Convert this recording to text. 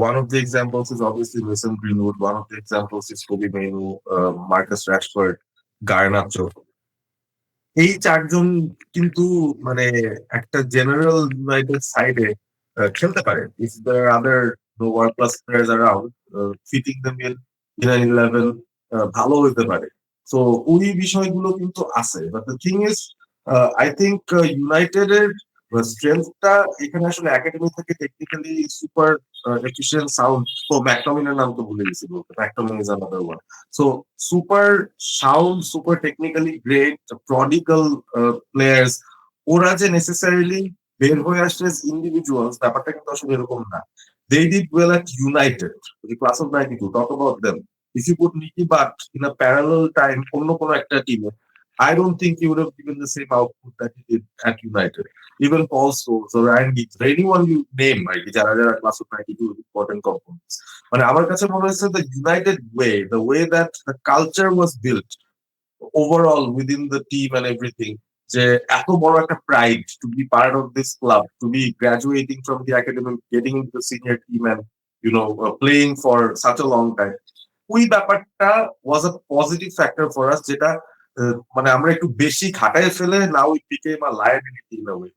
One of the examples is obviously Mason Greenwood. One of the examples is Kobe Mainu, Marcus Rashford, Garnacho. এই চারজন কিন্তু মানে একটা general United সাইডে খেলতে পারে। If there other world class players around, fitting them in an 11 ভালো হইতে পারে। সো ওই বিষয়গুলো কিন্তু আছে। But the thing is, I think United এর স্ট্রেংথটা এখানে আসলে একাডেমি থেকে টেকনিক্যালি সুপার এফিশিয়েন্ট সাউন্ড। ও ম্যাকটমিনের নাম তো ভুলে গেছি বলতে, McTominay is another one. So super sound, super technically great, prodigal players, ওরা যে নেসেসারিলি বের হয়ে আসছে ইন্ডিভিজুয়ালস, ব্যাপারটা কিন্তু আসলে এরকম না। They did well at United, the class of 92. Talk about them. If you put Nicky Butt in a parallel time, অন্য কোনো একটা টিমে, I don't think he would have given the same output that he did at United. Even Paul Scholes or Ryan Giggs, or anyone you name, right? যারা যারা class of 92 important components. মানে আমার কাছে মনে হচ্ছে the United way, the way that the culture was built overall within the team and everything, যে এত বড় একটা pride to be part of this club, to be graduating from the academy, getting in the senior team and playing for such a long time, ওই ব্যাপারটা was a positive factor for us, যেটা মানে আমরা একটু বেশি খাটায় ফেলে now it became a liability in a way.